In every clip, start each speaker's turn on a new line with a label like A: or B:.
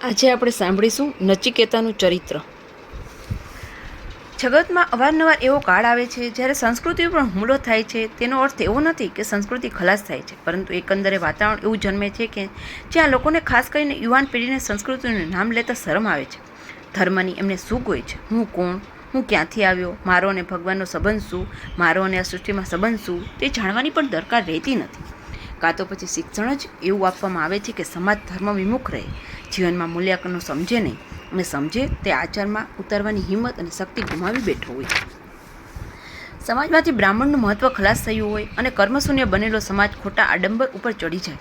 A: આજે આપણે સાંભળીશું નચિકેતાનું ચરિત્ર. જગતમાં અવારનવાર એવો કાળ આવે છે જ્યારે સંસ્કૃતિ ઉપર હુમલો થાય છે. તેનો અર્થ એવો નથી કે સંસ્કૃતિ ખલાસ થાય છે, પરંતુ એકંદરે વાતાવરણ એવું જન્મે છે કે જ્યાં લોકોને, ખાસ કરીને યુવાન પેઢીને, સંસ્કૃતિનું નામ લેતા શરમ આવે છે. ધર્મની એમને શું કોઈ છે? હું કોણ? હું ક્યાંથી આવ્યો? મારો અને ભગવાનનો સંબંધ શું? મારો અને આ સૃષ્ટિમાં સંબંધ શું? તે જાણવાની પણ દરકાર રહેતી નથી. કાં તો પછી શિક્ષણ જ એવું આપવામાં આવે છે કે સમાજ ધર્મ વિમુખ રહે, જીવનમાં મૂલ્યાંકનો સમજે નહીં, અને સમજે તે આચારમાં ઉતારવાની હિંમત અને શક્તિ ગુમાવી બેઠો હોય. સમાજમાંથી બ્રાહ્મણનું મહત્વ ખલાસ થયું હોય અને કર્મશૂન્ય બનેલો સમાજ ખોટા આડંબર ઉપર ચડી જાય.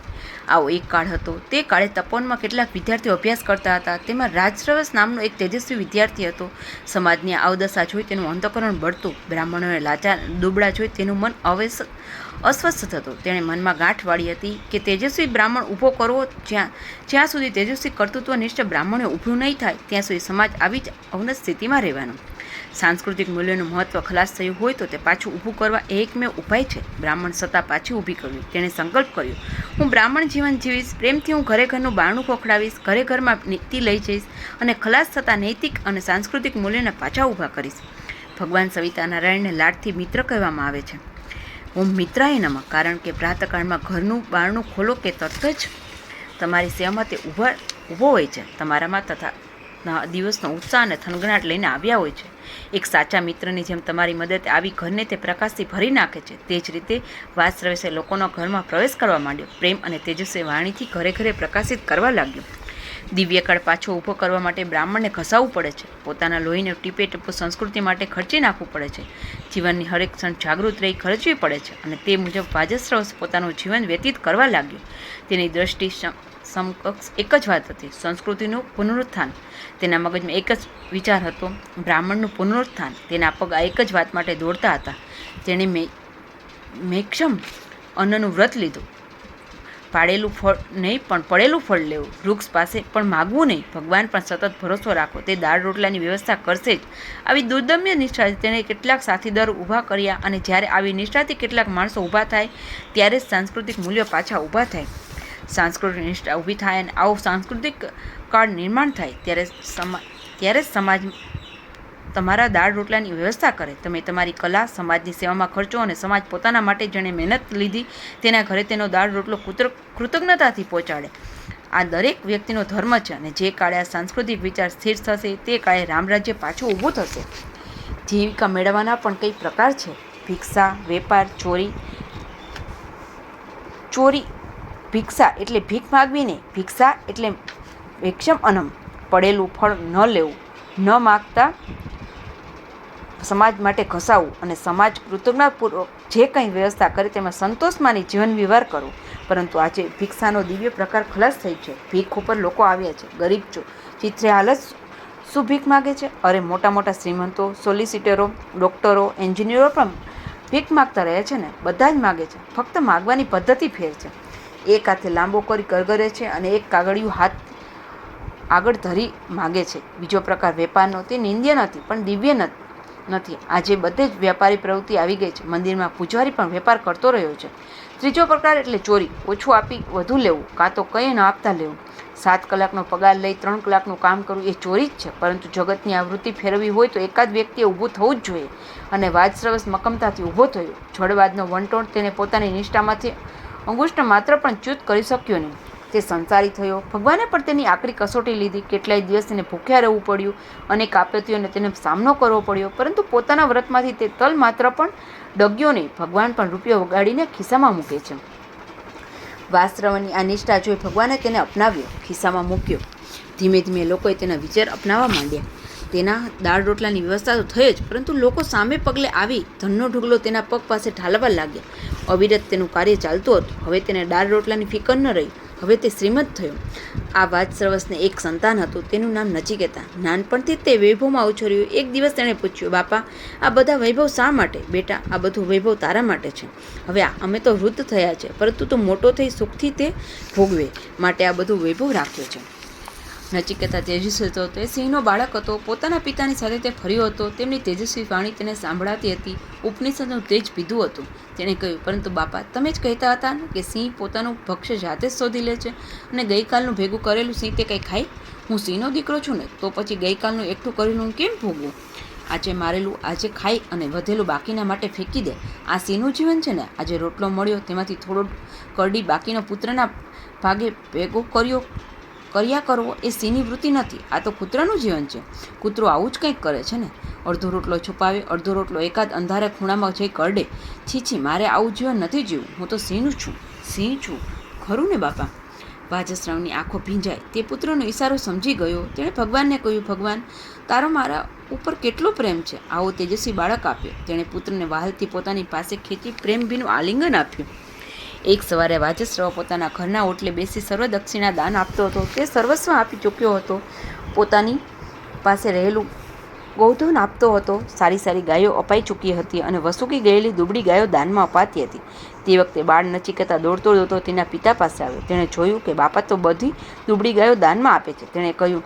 A: આવો એક કાળ હતો. તે કાળે તપોવનમાં કેટલાક વિદ્યાર્થીઓ અભ્યાસ કરતા હતા. તેમાં રાજશ્રવસ નામનો એક તેજસ્વી વિદ્યાર્થી હતો. સમાજની અવદશા જોઈ તેનું અંતઃકરણ બળતું, બ્રાહ્મણોને લાચાર દુબળા જોઈ તેનું મન અસ્વસ્થ થતું. તેણે મનમાં ગાંઠ વાળી હતી કે તેજસ્વી બ્રાહ્મણ ઊભો કરવો. જ્યાં સુધી તેજસ્વી કર્તૃત્વનિષ્ઠ બ્રાહ્મણો ઊભું નહીં થાય ત્યાં સુધી સમાજ આવી જ અવનત સ્થિતિમાં રહેવાનો. સાંસ્કૃતિક મૂલ્યોનું મહત્વ ખલાસ થયું હોય તો તે પાછું ઊભું કરવા એકમેવ ઉપાય છે બ્રાહ્મણ સત્તા પાછી ઊભી કરવી. તેણે સંકલ્પ કર્યો, હું બ્રાહ્મણ જીવન જીવીશ. પ્રેમથી હું ઘરે ઘરનું બારણું ખોખડાવીશ, ઘરે ઘરમાં નીતિ લઈ જઈશ અને ખલાસ થતા નૈતિક અને સાંસ્કૃતિક મૂલ્યોને પાછા ઊભા કરીશ. ભગવાન સવિતા નારાયણને લાડથી મિત્ર કહેવામાં આવે છે. ઓમ મિત્રાય નમઃ. કારણ કે પ્રાતઃકાળમાં ઘરનું બારણું ખોલો કે તરત જ તમારી સેવામાં તે ઊભો હોય છે. તમારામાં તથા દિવસનો ઉત્સાહ અને થનગનાટ લઈને આવ્યા હોય છે. એક સાચા મિત્રની જેમ તમારી મદદે આવી ઘરને તે પ્રકાશથી ભરી નાખે છે. તે જ રીતે વાસરવેસે લોકોના ઘરમાં પ્રવેશ કરવા માંડ્યો. પ્રેમ અને તેજસ્વી વાણીથી ઘરે ઘરે પ્રકાશિત કરવા લાગ્યો. દિવ્યકાળ પાછો ઊભો કરવા માટે બ્રાહ્મણને ઘસાવવું પડે છે. પોતાના લોહીને ટીપે ટીપું સંસ્કૃતિ માટે ખર્ચી નાખવું પડે છે. જીવનની હરેક ક્ષણ જાગૃત રહી ખર્ચવી પડે છે. અને તે મુજબ વાજસ્રવસ પોતાનું જીવન વ્યતીત કરવા લાગ્યો. તેની દ્રષ્ટિ સમકક્ષ એક જ વાત હતી, સંસ્કૃતિનું પુનરુત્થાન. તેના મગજમાં એક જ વિચાર હતો, બ્રાહ્મણનું પુનરુત્થાન. તેના પગ આ એક જ વાત માટે દોડતા હતા. તેણે મેક્ષમ અન્નનું વ્રત લીધું. પાડેલું ફળ નહીં પણ પડેલું ફળ લેવું. વૃક્ષ પાસે પણ માગવું નહીં. ભગવાન પણ સતત ભરોસો રાખો, તે દાળ રોટલાની વ્યવસ્થા કરશે જ. આવી દુર્દમ્ય નિષ્ઠાથી તેણે કેટલાક સાથીદારો ઊભા કર્યા. અને જ્યારે આવી નિષ્ઠાથી કેટલાક માણસો ઊભા થાય ત્યારે જ સાંસ્કૃતિક મૂલ્યો પાછા ઊભા થાય, સાંસ્કૃતિક નિષ્ઠા ઊભી થાય અને આવો સાંસ્કૃતિક કાળ નિર્માણ થાય. ત્યારે જ સમાજ તમારા દાળ રોટલાની વ્યવસ્થા કરે. તમે તમારી કલા સમાજની સેવામાં ખર્ચો અને સમાજ પોતાના માટે જેણે મહેનત લીધી તેના ઘરે તેનો દાળ રોટલો કૃતજ્ઞતાથી પહોંચાડે. આ દરેક વ્યક્તિનો ધર્મ છે. અને જે કાળે આ સાંસ્કૃતિક વિચાર સ્થિર થશે તે કાળે રામરાજ્ય પાછું ઊભું થશે. જીવિકા મેળવવાના પણ કઈ પ્રકાર છે: ભિક્ષા, વેપાર, ચોરી. ભિક્ષા એટલે ભીખ માગવી નહીં. ભિક્ષા એટલે વેક્ષમ અન્નમ, પડેલું ફળ ન લેવું, ન માગતા સમાજ માટે ઘસાવવું. અને સમાજ કૃતજ્ઞતાપૂર્વક જે કંઈ વ્યવસ્થા કરે તેમાં સંતોષ માની જીવન વ્યવહાર કરવો. પરંતુ આજે ભિક્ષાનો દિવ્ય પ્રકાર ખલાસ થઈ છે. ભીખ ઉપર લોકો આવ્યા છે. ગરીબ ચિત્રે હાલ જ શું ભીખ માગે છે? અરે મોટા મોટા શ્રીમંતો, સોલિસિટરો, ડોક્ટરો, એન્જિનિયરો પણ ભીખ માગતા રહ્યા છે ને. બધા જ માગે છે, ફક્ત માગવાની પદ્ધતિ ફેર છે. એક હાથે લાંબો કરી કરગરે છે અને એક કાગળિયું હાથ આગળ ધરી માગે છે. બીજો પ્રકાર વેપારનો, તે નિંદ્ય નથી પણ દિવ્ય નથી. આજે બધે જ વ્યાપારી પ્રવૃત્તિ આવી ગઈ છે. મંદિરમાં પૂજારી પણ વેપાર કરતો રહ્યો છે. ત્રીજો પ્રકાર એટલે ચોરી. ઓછું આપી વધુ લેવું, કાં તો કંઈ ન આપતા લેવું. 7 કલાકનો પગાર લઈ 3 કલાકનું કામ કરવું એ ચોરી જ છે. પરંતુ જગતની આ વૃત્તિ ફેરવવી હોય તો એકાદ વ્યક્તિએ ઊભું થવું જ જોઈએ. અને વાજસ્રવસ મક્કમતાથી ઊભો થયો. જડવાદનો વંટોળ તેને પોતાની નિષ્ઠામાંથી અંગુષ્ઠ માત્ર પણ ચ્યુત કરી શક્યો નહીં. તે સંસારી થયો. ભગવાને પણ તેની આકરી કસોટી લીધી. કેટલાય દિવસ તેને ભૂખ્યા રહેવું પડ્યું. અનેક આપત્તિઓને તેને સામનો કરવો પડ્યો. પરંતુ પોતાના વ્રતમાંથી તે તલ માત્ર પણ ડગ્યો નહીં. ભગવાન પણ રૂપિયો વગાડીને ખિસ્સામાં મૂકે છે. વાસ્ત્રવની આ નિષ્ઠા જોઈ ભગવાને તેને અપનાવ્યો, ખિસ્સામાં મૂક્યો. ધીમે ધીમે લોકોએ તેના વિચાર અપનાવવા માંડ્યા. તેના દાળ રોટલાની વ્યવસ્થા તો થઈ જ, પરંતુ લોકો સામે પગલે આવી ધનનો ઢગલો તેના પગ પાસે ઠાલવવા લાગ્યા. અવિરત તેનું કાર્ય ચાલતું હતું. હવે તેને દાળ રોટલાની ફિકર ન રહી. હવે તે શ્રીમંત થયો. આ વાજસ્રવસને એક સંતાન હતું. તેનું નામ નચિકેતા. નાનપણથી તે વૈભવમાં ઉછર્યો. એક દિવસ તેણે પૂછ્યું, બાપા, આ બધા વૈભવ શા માટે? બેટા, આ બધું વૈભવ તારા માટે છે. હવે અમે તો વૃદ્ધ થયા છે, પરંતુ તું મોટો થઈ સુખથી તે ભોગવે માટે આ બધું વૈભવ રાખ્યો છે. નચિકેતા તેજસ્વી હતો. તે સિંહનો બાળક હતો. પોતાના પિતાની સાથે તે ફર્યો હતો. તેમની તેજસ્વી વાણી તેને સાંભળાતી હતી. ઉપનિષદનું તેજ પીધું હતું. તેણે કહ્યું, પરંતુ બાપા, તમે જ કહેતા હતા ને કે સિંહ પોતાનું ભક્ષ્ય જાતે જ શોધી લે છે અને ગઈકાલનું ભેગું કરેલું સિંહ તે કંઈ ખાય? હું સિંહનો દીકરો છું ને, તો પછી ગઈકાલનું એકઠું કરીને હું કેમ ભોગવું? આજે મારેલું આજે ખાઈ અને વધેલું બાકીના માટે ફેંકી દે. આ સિંહનું જીવન છે ને? આજે રોટલો મળ્યો તેમાંથી થોડો કરડી બાકીનો પુત્રના ભાગે ભેગો કર્યા કરવો એ સિંહની વૃત્તિ નથી. આ તો કૂતરાનું જીવન છે. કૂતરો આવું જ કંઈક કરે છે ને, અડધો રોટલો છુપાવે, અડધો રોટલો એકાદ અંધારે ખૂણામાં જઈ કરડે. છીછી, મારે આવું જીવન નથી જીવવું. હું તો સિંહ છું. ખરું ને બાપા? વાજસ્રાવની આંખો ભીંજાય. તે પુત્રનો ઈશારો સમજી ગયો. તેણે ભગવાનને કહ્યું, ભગવાન, તારો મારા ઉપર કેટલો પ્રેમ છે. આવો તેજસ્વી બાળક આપ્યો. તેણે પુત્રને વહાલથી પોતાની પાસે ખેંચી પ્રેમભીનું આલિંગન આપ્યું. એક સવારે વાજસ્રવ પોતાના ઘરના ઓટલે બેસી સર્વ દક્ષિણા દાન આપતો હતો. તે સર્વસ્વ આપી ચૂક્યો હતો. પોતાની પાસે રહેલું ગૌધન આપતો હતો. સારી સારી ગાયો અપાઈ ચૂકી હતી અને વસૂકી ગયેલી દુબળી ગાયો દાનમાં અપાતી હતી. તે વખતે બાળ નચિકેતા દોડતો તેના પિતા પાસે આવ્યો. તેણે જોયું કે બાપા તો બધી દુબળી ગાયો દાનમાં આપે છે. તેણે કહ્યું,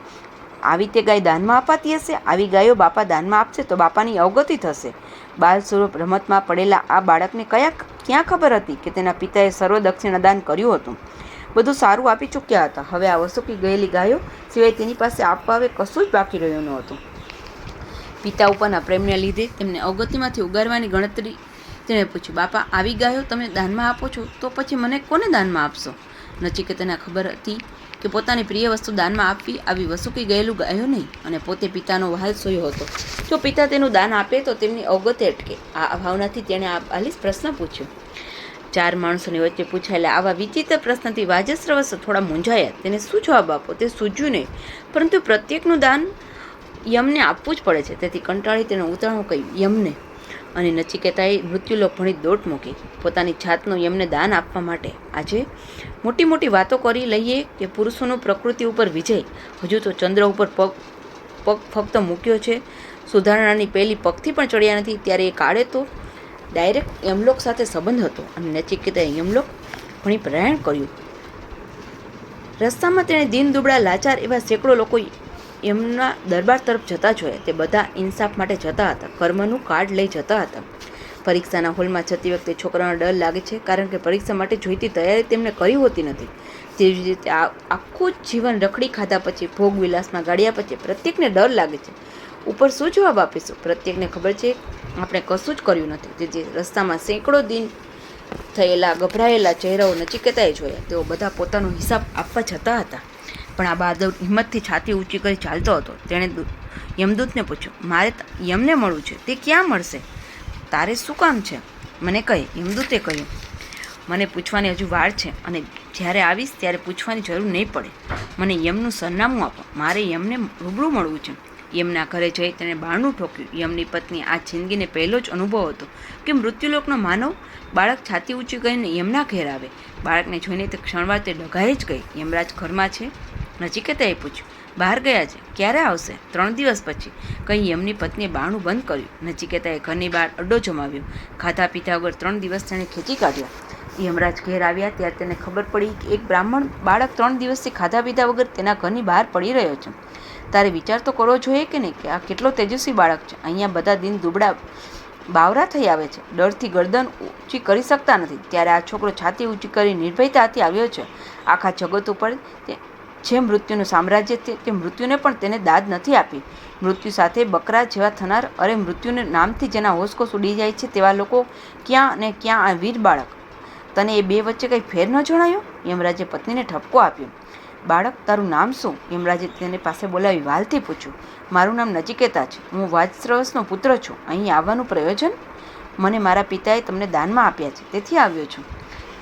A: આવી તે ગાય દાનમાં અપાતી હશે. આવી ગાયો બાપા દાનમાં આપશે તો બાપાની અવગતિ થશે. બાલ સ્વરૂપ રમતમાં પડેલા આ બાળકને ક્યાં ખબર હતી કે તેના પિતાએ સર્વ દક્ષિણાદાન કર્યું હતું. બધું સારું આપી ચૂક્યા હતા. હવે આ વસૂકી ગયેલી ગાયો સિવાય તેની પાસે આપવા હવે કશું જ બાકી રહ્યું ન હતું. પિતા ઉપરના પ્રેમને લીધે તેમને અવગતિમાંથી ઉગારવાની ગણતરી તેણે પૂછ્યું, બાપા, આવી ગાયો તમે દાનમાં આપો છો તો પછી મને કોને દાનમાં આપશો? નચિકેતાને ખબર હતી કે પોતાની પ્રિય વસ્તુ દાનમાં આપવી આવી વસૂકી ગયેલું ગાયો નહીં, અને પોતે પિતાનો વહાલ સોયો હતો. જો પિતા તેનું દાન આપે તો તેમની અવગતિ અટકે. આ ભાવનાથી તેણે આલિસ પ્રશ્ન પૂછ્યો. 4 માણસોની વચ્ચે પૂછાયેલા આવા વિચિત્ર પ્રશ્નથી વાજસ્રવસ થોડા મૂંઝાયા. તેને શું જવાબ આપો તે સૂઝ્યું નહીં, પરંતુ પ્રત્યેકનું દાન યમને આપવું જ પડે છે. તેથી કંટાળી તેને ઉતાવળું કહ્યું, યમને. અને નચિકેતાએ મૃત્યુલોક ભણી દોટ મૂકી પોતાની જાતનું યમને દાન આપવા માટે. આજે મોટી મોટી વાતો કરી લઈએ કે પુરુષોનું પ્રકૃતિ ઉપર વિજય. હજુ તો ચંદ્ર ઉપર પગ ફક્ત મૂક્યો છે, સુધારણાની પહેલી પગથી પણ ચડ્યા નથી. ત્યારે એ કાળે તો ડાયરેક્ટ યમલોક સાથે સંબંધ હતો અને નચિકેતાએ યમલોક ભણી પ્રયાણ કર્યું. રસ્તામાં તેણે દીન દુબળા લાચાર એવા સેંકડો લોકો યમના દરબાર તરફ જતા જોયા. તે બધા ઇન્સાફ માટે જતા હતા, કર્મનું કાર્ડ લઈ જતા હતા. પરીક્ષાના હોલમાં જતી વખતે છોકરાનો ડર લાગે છે, કારણ કે પરીક્ષા માટે જોઈતી તૈયારી તેમને કરી હોતી નથી. તેવી જ રીતે આખું જીવન રખડી ખાધા પછી, ભોગ વિલાસમાં ગાળ્યા પછી પ્રત્યેકને ડર લાગે છે. ઉપર શું જવાબ આપીશું? પ્રત્યેકને ખબર છે આપણે કશું જ કર્યું નથી. તેથી રસ્તામાં સેંકડો દિન થયેલા ગભરાયેલા ચહેરાઓ નચિકેતાએ જોયા. તેઓ બધા પોતાનો હિસાબ આપવા જતા હતા. પણ આ બહાદુર હિંમતથી છાતી ઊંચી કરી ચાલતો હતો. તેણે યમદૂતને પૂછ્યું, મારે યમને મળવું છે. તે ક્યાં મળશે? તારે શું કામ છે? મને કહે. યમદૂતે કહ્યું, મને પૂછવાની હજુ વાર છે અને જ્યારે આવીશ ત્યારે પૂછવાની જરૂર નહીં પડે. મને યમનું સરનામું આપો. મારે યમને રૂબરૂ મળવું છે. યમના ઘરે જઈ તેણે બારણું ઠોક્યું. યમની પત્ની આ જિંદગીને પહેલો જ અનુભવ હતો કે મૃત્યુલોકનો માનવ બાળક છાતી ઊંચી કરીને યમના ઘેર આવે. બાળકને જોઈને તે ક્ષણવાર તે ડઘાઈ જ ગઈ. યમરાજ ઘરમાં છે? નચિકેતાએ પૂછ્યું. બહાર ગયા છે. ક્યારે આવશે? 3 દિવસ પછી, કહી યમની પત્નીએ બારણું બંધ કર્યું. નચિકેતાએ ઘરની બહાર અડ્ડો જમાવ્યો. ખાધા પીધા વગર 3 દિવસ તેણે ખેંચી કાઢ્યા. યમરાજ ઘેર આવ્યા ત્યારે તેને ખબર પડી કે એક બ્રાહ્મણ બાળક 3 દિવસથી ખાધા પીધા વગર તેના ઘરની બહાર પડી રહ્યો છે. તારે વિચાર તો કરવો જોઈએ કે નહીં કે આ કેટલો તેજસ્વી બાળક છે. અહીંયા બધા દિન દુબળા બાવરા થઈ આવે છે, ડરથી ગરદન ઊંચી કરી શકતા નથી. ત્યારે આ છોકરો છાતી ઊંચી કરી નિર્ભયતાથી આવ્યો છે. આખા જગત ઉપર જે મૃત્યુનું સામ્રાજ્ય તે મૃત્યુને પણ તેને દાદ નથી આપી. મૃત્યુ સાથે બકરા જેવા થનાર, અરે મૃત્યુને નામથી જેના હોશકોશ ઉડી જાય છે તેવા લોકો ક્યાં અને ક્યાં? આ વીર બાળક, તને એ બે વચ્ચે કંઈ ફેર ન જણાયો? યમરાજે પત્નીને ઠપકો આપ્યો. બાળક, તારું નામ શું? યમરાજે તેને પાસે બોલાવી વાલથી પૂછ્યું. મારું નામ નચિકેતા છે. હું વાજસ્રવસનો પુત્ર છું. અહીં આવવાનું પ્રયોજન? મને મારા પિતાએ તમને દાનમાં આપ્યા છે, તેથી આવ્યો છું.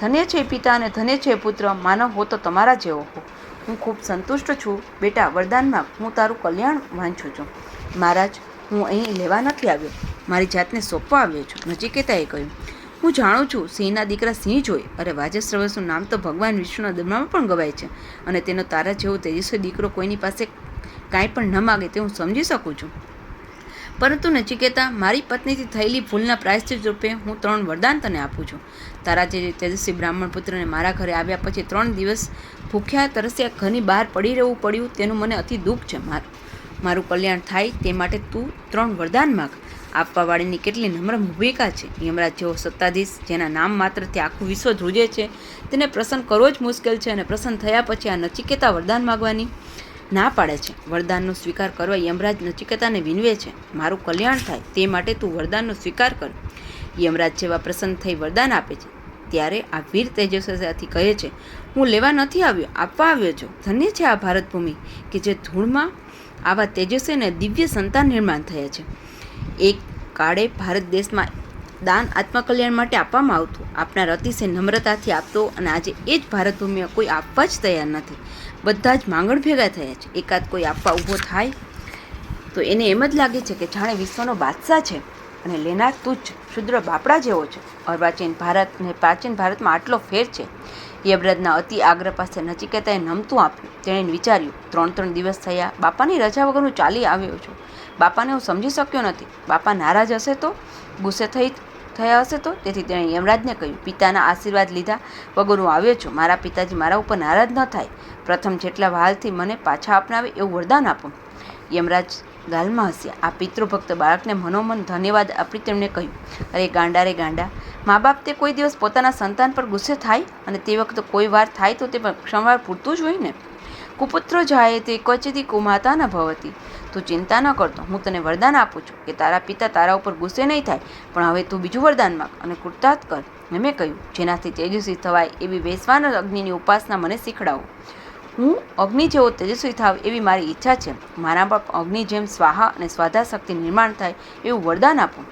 A: ધન્ય છે પિતા અને ધન્ય છે પુત્ર. માનવ હો તો તમારા જેવો હો. હું ખૂબ સંતુષ્ટ છું. બેટા, વરદાન માંગ, હું તારું કલ્યાણ વાંચું છું. મહારાજ, હું અહીં લેવા નથી આવ્યો, મારી જાતને સોંપવા આવ્યો છું. નચિકેતાએ કહ્યું, હું જાણું છું સિંહના દીકરા સિંહ જોઈ. અરે વાજસ્રવસનું નામ તો ભગવાન વિષ્ણુના દરબારમાં પણ ગવાય છે, અને તેનો તારા જેવો તેજસ્વી દીકરો કોઈની પાસે કાંઈ પણ ન માગે તે હું સમજી શકું છું. પરંતુ નચિકેતા, મારી પત્નીથી થયેલી ભૂલના પ્રાયશ્ચિત રૂપે હું 3 વરદાન તને આપું છું. તારા જે તેજસ્વી બ્રાહ્મણ પુત્રને મારા ઘરે આવ્યા પછી 3 દિવસ ભૂખ્યા તરસ્યા ઘરની બહાર પડી રહેવું પડ્યું, તેનું મને અતિ દુઃખ છે. મારું કલ્યાણ થાય તે માટે તું 3 વરદાન માગ. આપવાવાળીની કેટલી નમ્ર ભૂમિકા છે. યમરાજ જેવો સત્તાધીશ, જેના નામ માત્રથી આખું વિશ્વ ધ્રુજે છે, તેને પ્રસન્ન કરવો જ મુશ્કેલ છે. અને પ્રસન્ન થયા પછી આ નચિકેતા વરદાન માગવાની ના પાડે છે. વરદાનનો સ્વીકાર કરવા યમરાજ નચિકેતાને વિનવે છે. મારું કલ્યાણ થાય તે માટે તું વરદાનનો સ્વીકાર કર. યમરાજ જેવા પ્રસન્ન થઈ વરદાન આપે છે ત્યારે આ વીર તેજસ્વી કહે છે, હું લેવા નથી આવ્યો, આપવા આવ્યો છું. ધન્ય છે આ ભારત ભૂમિ કે જે ધૂળમાં આવા તેજસ્વી અને દિવ્ય સંતાન નિર્માણ થયા છે. એક કાળે ભારત દેશમાં દાન આત્મકલ્યાણ માટે આપવામાં આવતું. આપનાર અતિશય નમ્રતાથી આપતો અને આજે એ જ ભારત ભૂમિમાં કોઈ આપવા જ તૈયાર નથી. બધા જ માંગણ ભેગા થયા છે. એકાદ કોઈ આપવા ઊભો થાય તો એને એમ જ લાગે છે કે જાણે વિશ્વનો બાદશાહ છે અને લેનાર તુચ્છ શુદ્ર બાપડા જેવો છે. અર્વાચીન ભારત અને પ્રાચીન ભારતમાં આટલો ફેર છે. યમરાજના અતિ આગ્રહ પાસે નચિકેતાએ નમતું આપ્યું. તેણે વિચાર્યું, 3 દિવસ થયા, બાપાની રજા વગર હું ચાલી આવ્યો છું. બાપાને હું સમજી શક્યો નથી. બાપા નારાજ હશે તો, ગુસ્સે થયા હશે તો. તેથી તેણે યમરાજને કહ્યું, પિતાના આશીર્વાદ લીધા વગર હું આવ્યો છું. મારા પિતાજી મારા ઉપર નારાજ ન થાય. પ્રથમ જેટલા વહાલથી મને પાછા અપનાવે એવું વરદાન આપો. યમરાજ ગાલમાં હસ્યા. આ પિતૃભક્ત બાળકને મનોમન ધન્યવાદ આપી તેમણે કહ્યું, અરે ગાંડા રે ગાંડા, મા બાપ તે કોઈ દિવસ પોતાના સંતાન પર ગુસ્સે થાય અને તે વખતે કોઈ વાર થાય તો તે પણ ક્ષણવાર પૂરતું જ હોય ને. કુપુત્રો જાય તે ક્વચિતી કુમાતા ન ભવતી. તું ચિંતા ન કરતો, હું તને વરદાન આપું છું કે તારા પિતા તારા ઉપર ગુસ્સે નહીં થાય. પણ હવે તું બીજું વરદાન માંગ અને કૃતાર્થ કર. મેં કહ્યું, જેનાથી તેજસ્વી થવાય એવી વૈશ્વાન અગ્નિની ઉપાસના મને શીખડાવો. હું અગ્નિ જેવો તેજસ્વી થાવ એવી મારી ઈચ્છા છે. મારા પર અગ્નિ જેમ સ્વાહા અને સ્વાધા શક્તિ નિર્માણ થાય એવું વરદાન આપો.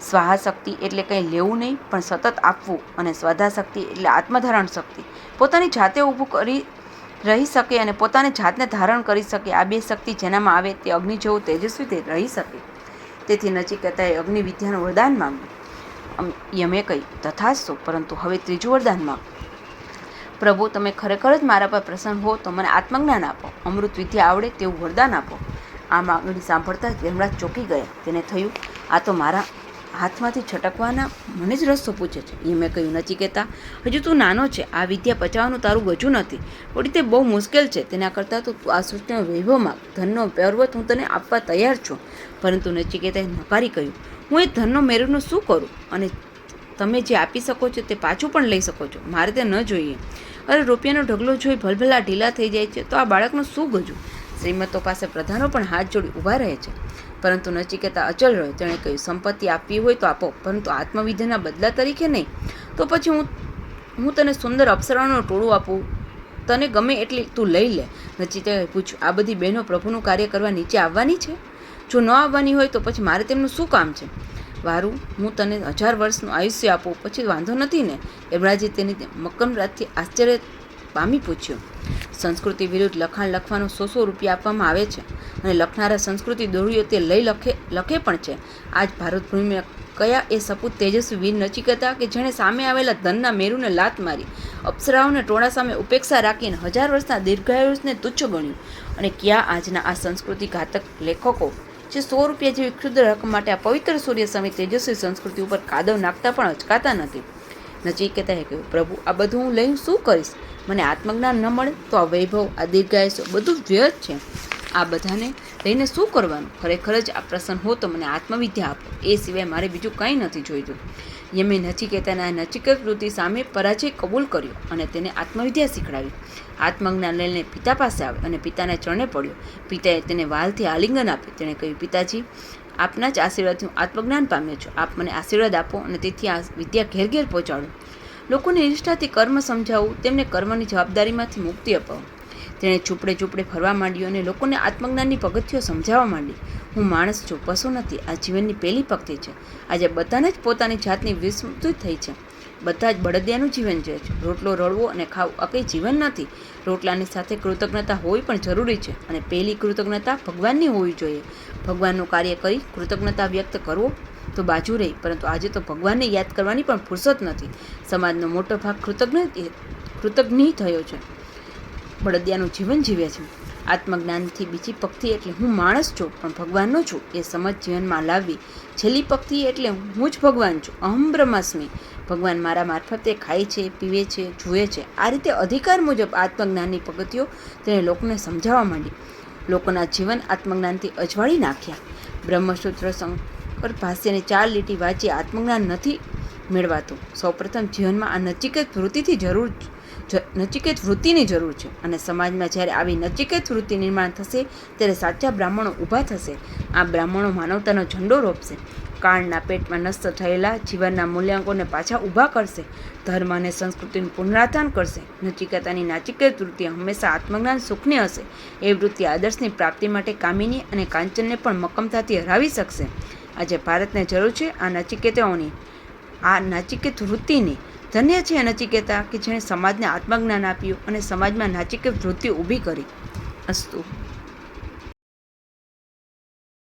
A: સ્વાહા શક્તિ એટલે કંઈ લેવું નહીં પણ સતત આપવું, અને સ્વાધા શક્તિ એટલે આત્મધારણ શક્તિ, પોતાની જાતે ઊભું કરી રહી શકે અને પોતાની જાતને ધારણ કરી શકે. આ બે શક્તિ જેનામાં આવે તે અગ્નિ જેવો તેજસ્વી તે રહી શકે. તેથી નચિકેતાએ અગ્નિ વિદ્યાનું વરદાન માંગ્યું. યમે કહ્યું, તથાસ્તુ, પરંતુ હવે ત્રીજું વરદાન માંગ. પ્રભુ, તમે ખરેખર જ મારા પર પ્રસન્ન હો તો મને આત્મજ્ઞાન આપો, અમૃત વિદ્યા આવડે તેવું વરદાન આપો. આ માંગણી સાંભળતા જ યમરાજ ચોંકી ગયા. તેને થયું, આ તો મારા હાથમાંથી છટકવાના મને જ રસ્તો પૂછે છે. યમે કહ્યું, નચિકેતા, હજુ તું નાનો છે. આ વિદ્યા પચાવવાનું તારું ગજું નથી. વળી તે બહુ મુશ્કેલ છે. તેના કરતાં તો તું આ સૃષ્ટિનો વૈભવ માંગ. ધનનો પર્વત હું તને આપવા તૈયાર છું. પરંતુ નચિકેતાએ નકારી કહ્યું, હું એ ધનનો મેળવનું શું કરું? અને તમે જે આપી શકો છો તે પાછું પણ લઈ શકો છો. મારે તે ન જોઈએ. અરે રૂપિયાનો ઢગલો જોઈ ભલભલા ઢીલા થઈ જાય છે તો આ બાળકનું શું ગજું? શ્રીમતો પાસે પ્રધાનો પણ હાથ જોડી ઊભા રહે છે. પરંતુ નચિકેતા અચલ રહ્યો. તેણે કહ્યું, સંપત્તિ આપવી હોય તો આપો, પરંતુ આત્મવિદ્યાના બદલા તરીકે નહીં. તો પછી હું તને સુંદર અપ્સરાઓનું ટોળું આપું, તને ગમે એટલી તું લઈ લે. નચિકેતાએ પૂછ્યું, આ બધી બહેનો પ્રભુનું કાર્ય કરવા નીચે આવવાની છે? જો ન આવવાની હોય તો પછી મારે તેમનું શું કામ છે? વારું, હું તને 1000 વર્ષનું આયુષ્ય આપું પછી વાંધો નથી ને? યમરાજે તેની મક્કમતાથી આશ્ચર્ય પામી પૂછ્યું. સંસ્કૃતિ વિરુદ્ધ લખાણ લખવાનો 100 રૂપિયા આપવામાં આવે છે અને લખનારા સંસ્કૃતિ દોરીઓ તે લઈ લખે પણ છે. આજ ભારત ભૂમિમાં કયા એ સપૂત તેજસ્વી વીર નચિકેતા કે જેણે સામે આવેલા ધનના મેરુને લાત મારી, અપ્સરાઓને ટોળા સામે ઉપેક્ષા રાખીને 1000 વર્ષના દીર્ઘાયુષને તુચ્છ ગણ્યું? અને ક્યાં આજના આ સંસ્કૃતિ ઘાતક લેખકો જે 100 રૂપિયા જેવી ક્ષુદ્ર રકમ માટે આ પવિત્ર સૂર્ય સામે તેજસ્વી સંસ્કૃતિ ઉપર કાદવ નાખતા પણ અચકાતા નથી? નચિકેતાએ કહ્યું, પ્રભુ, આ બધું હું લઈને શું કરીશ? મને આત્મજ્ઞાન ન મળે તો આ વૈભવ, આ દીર્ઘાયુષ બધું જ વ્યર્થ છે. આ બધાને લઈને શું કરવાનું? ખરેખર જ આ પ્રસન્ન હો તો મને આત્મવિદ્યા આપો. એ સિવાય મારે બીજું કંઈ નથી જોઈતું. યમે નચિકેતાના નચિકેત વૃત્તિ સામે પરાજય કબૂલ કર્યો અને તેને આત્મવિદ્યા શીખડાવી. આત્મજ્ઞાન લઈને પિતા પાસે આવ્યો અને પિતાને ચરણે પડ્યો. પિતાએ તેને વાલથી આલિંગન આપ્યું. તેણે કહ્યું, પિતાજી, આપના જ આશીર્વાદથી હું આત્મજ્ઞાન પામ્યો છું. આપ મને આશીર્વાદ આપો અને તેથી આ વિદ્યા ઘેર ઘેર પહોંચાડો. લોકોને નિષ્ઠાથી કર્મ સમજાવવું, તેમને કર્મની જવાબદારીમાંથી મુક્તિ અપાવો. તેણે ઝૂંપડે ફરવા માંડ્યું અને લોકોને આત્મજ્ઞાનની પગથિયો સમજાવવા માંડી. હું માણસ છું, પશુ નથી. આ જીવનની પહેલી પગથી છે. આજે બધાને જ પોતાની જાતની વિસ્મૃતિ થઈ છે. બધા જ બળદિયાનું જીવન જીવે છે. રોટલો રળવો અને ખાવું આ કંઈ જીવન નથી. રોટલાની સાથે કૃતજ્ઞતા હોવી પણ જરૂરી છે અને પહેલી કૃતજ્ઞતા ભગવાનની હોવી જોઈએ. ભગવાનનું કાર્ય કરી કૃતજ્ઞતા વ્યક્ત કરવો તો બાજુ રહી, પરંતુ આજે તો ભગવાનને યાદ કરવાની પણ ફુરસત નથી. સમાજનો મોટો ભાગ કૃતજ્ઞ થયો છે, બળદિયાનું જીવન જીવે છે. આત્મજ્ઞાનથી બીજી પંક્તિ એટલે હું માણસ છું પણ ભગવાનનો છું એ સમજ જીવનમાં લાવવી. છેલ્લી પંક્તિ એટલે હું જ ભગવાન છું, અહમ બ્રહ્માસ્મિ. ભગવાન મારા મારફતે ખાય છે, પીવે છે, જુએ છે. આ રીતે અધિકાર મુજબ આત્મજ્ઞાનની પગથિઓ તેણે લોકોને સમજાવવા માંડી. લોકોના જીવન આત્મજ્ઞાનથી અજવાળી નાખ્યા. બ્રહ્મસૂત્ર શંકર ભાષ્યની 4 લીટી વાંચી આત્મજ્ઞાન નથી મેળવાતું. સૌપ્રથમ જીવનમાં આ નચિકેત વૃત્તિથી જરૂર નચિકેત વૃત્તિની જરૂર છે. અને સમાજમાં જ્યારે આવી નચિકેત વૃત્તિ નિર્માણ થશે ત્યારે સાચા બ્રાહ્મણો ઊભા થશે. આ બ્રાહ્મણો માનવતાનો ઝંડો રોપશે, કાળના પેટમાં નષ્ટ થયેલા જીવનના મૂલ્યાંકોને પાછા ઊભા કરશે, ધર્મ અને સંસ્કૃતિનું પુનરાધાન કરશે. નચિકેતાની નાચિકેત વૃત્તિ હંમેશા આત્મજ્ઞાન સુખની હશે. એ વૃત્તિ આદર્શની પ્રાપ્તિ માટે કામિની અને કાંચનને પણ મક્કમતાથી હરાવી શકશે. આજે ભારતને જરૂર છે આ નચિકેતાઓની, આ નાચિકેત વૃત્તિની. ધન્ય છે નચિકેતા કે જેણે સમાજને આત્મજ્ઞાન આપ્યું અને સમાજમાં નાચિકેત વૃત્તિ ઊભી કરી. અસ્તુ.